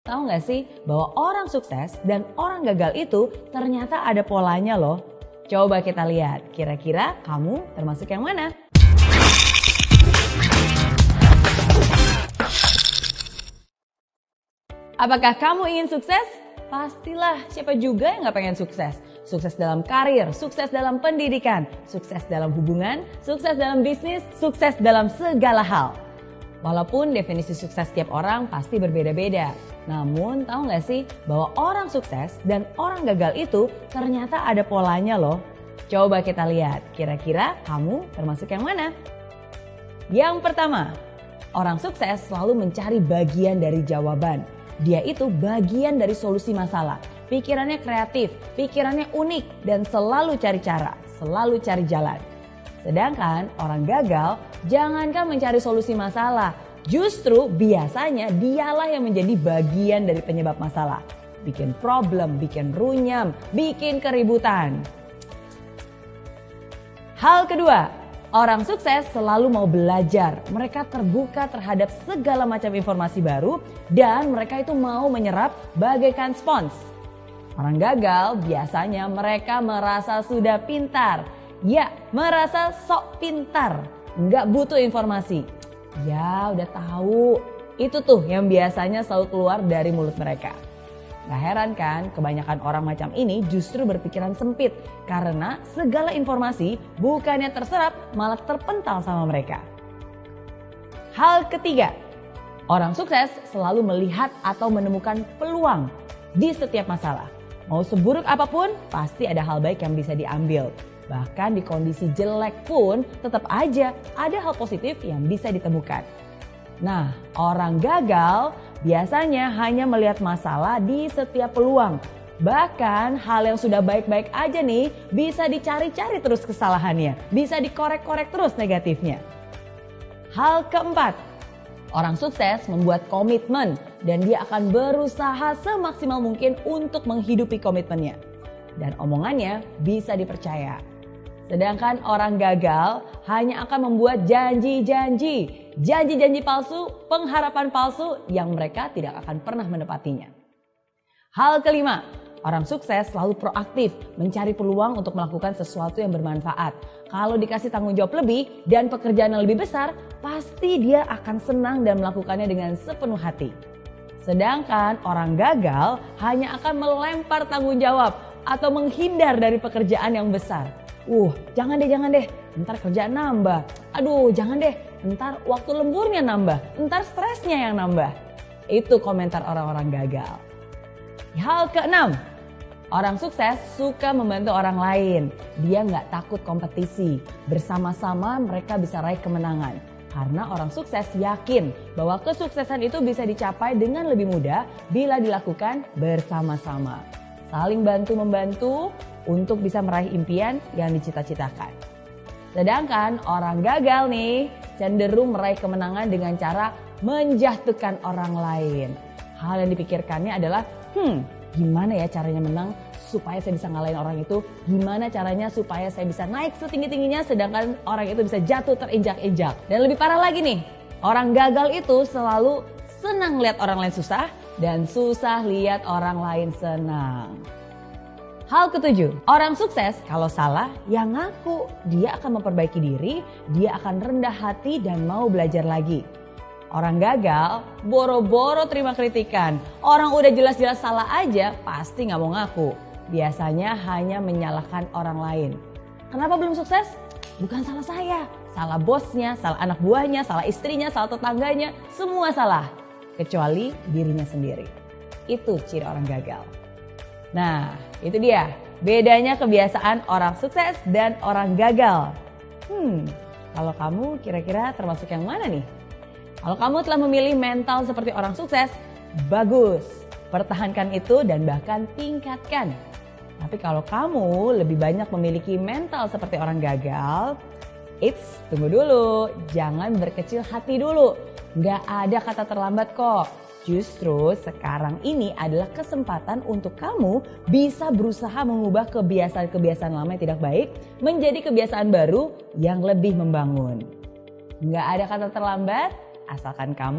Tahu nggak sih bahwa orang sukses dan orang gagal itu ternyata ada polanya loh. Coba kita lihat, kira-kira kamu termasuk yang mana? Apakah kamu ingin sukses? Pastilah, siapa juga yang nggak pengen sukses? Sukses dalam karir, sukses dalam pendidikan, sukses dalam hubungan, sukses dalam bisnis, sukses dalam segala hal. Walaupun definisi sukses setiap orang pasti berbeda-beda. Namun tahu nggak sih bahwa orang sukses dan orang gagal itu ternyata ada polanya loh. Coba kita lihat, kira-kira kamu termasuk yang mana? Yang pertama, orang sukses selalu mencari bagian dari jawaban. Dia itu bagian dari solusi masalah. Pikirannya kreatif, pikirannya unik dan selalu cari cara, selalu cari jalan. Sedangkan orang gagal jangankan mencari solusi masalah, justru biasanya dialah yang menjadi bagian dari penyebab masalah. Bikin problem, bikin runyam, bikin keributan. Hal kedua, orang sukses selalu mau belajar. Mereka terbuka terhadap segala macam informasi baru dan mereka itu mau menyerap bagaikan spons. Orang gagal biasanya mereka merasa sudah pintar. Ya, merasa sok pintar, nggak butuh informasi. Ya, udah tahu. Itu tuh yang biasanya selalu keluar dari mulut mereka. Gak heran kan, kebanyakan orang macam ini justru berpikiran sempit karena segala informasi bukannya terserap malah terpental sama mereka. Hal ketiga, orang sukses selalu melihat atau menemukan peluang di setiap masalah. Mau seburuk apapun, pasti ada hal baik yang bisa diambil. Bahkan di kondisi jelek pun tetap aja ada hal positif yang bisa ditemukan. Nah, orang gagal biasanya hanya melihat masalah di setiap peluang. Bahkan hal yang sudah baik-baik aja nih bisa dicari-cari terus kesalahannya. Bisa dikorek-korek terus negatifnya. Hal keempat, orang sukses membuat komitmen dan dia akan berusaha semaksimal mungkin untuk menghidupi komitmennya. Dan omongannya bisa dipercaya. Sedangkan orang gagal hanya akan membuat janji-janji palsu, pengharapan palsu yang mereka tidak akan pernah menepatinya. Hal kelima, orang sukses selalu proaktif mencari peluang untuk melakukan sesuatu yang bermanfaat. Kalau dikasih tanggung jawab lebih dan pekerjaan yang lebih besar, pasti dia akan senang dan melakukannya dengan sepenuh hati. Sedangkan orang gagal hanya akan melempar tanggung jawab atau menghindar dari pekerjaan yang besar. Jangan deh, ntar kerjaan nambah. Aduh, jangan deh, ntar waktu lemburnya nambah, ntar stresnya yang nambah. Itu komentar orang-orang gagal. Hal keenam, orang sukses suka membantu orang lain. Dia nggak takut kompetisi. Bersama-sama mereka bisa raih kemenangan. Karena orang sukses yakin bahwa kesuksesan itu bisa dicapai dengan lebih mudah bila dilakukan bersama-sama. Saling bantu-membantu untuk bisa meraih impian yang dicita-citakan. Sedangkan orang gagal nih cenderung meraih kemenangan dengan cara menjatuhkan orang lain. Hal yang dipikirkannya adalah, gimana ya caranya menang supaya saya bisa ngalahin orang itu? Gimana caranya supaya saya bisa naik setinggi-tingginya sedangkan orang itu bisa jatuh terinjak-injak? Dan lebih parah lagi nih, orang gagal itu selalu senang lihat orang lain susah dan susah lihat orang lain senang. Hal ketujuh, orang sukses kalau salah ya ngaku. Dia akan memperbaiki diri, dia akan rendah hati dan mau belajar lagi. Orang gagal boro-boro terima kritikan. Orang udah jelas-jelas salah aja pasti gak mau ngaku. Biasanya hanya menyalahkan orang lain. Kenapa belum sukses? Bukan salah saya, salah bosnya, salah anak buahnya, salah istrinya, salah tetangganya. Semua salah, kecuali dirinya sendiri. Itu ciri orang gagal. Nah, itu dia bedanya kebiasaan orang sukses dan orang gagal. Kalau kamu kira-kira termasuk yang mana nih? Kalau kamu telah memilih mental seperti orang sukses, bagus. Pertahankan itu dan bahkan tingkatkan. Tapi kalau kamu lebih banyak memiliki mental seperti orang gagal, tunggu dulu. Jangan berkecil hati dulu. Nggak ada kata terlambat kok. Justru sekarang ini adalah kesempatan untuk kamu bisa berusaha mengubah kebiasaan-kebiasaan lama yang tidak baik menjadi kebiasaan baru yang lebih membangun. Nggak ada kata terlambat, asalkan kamu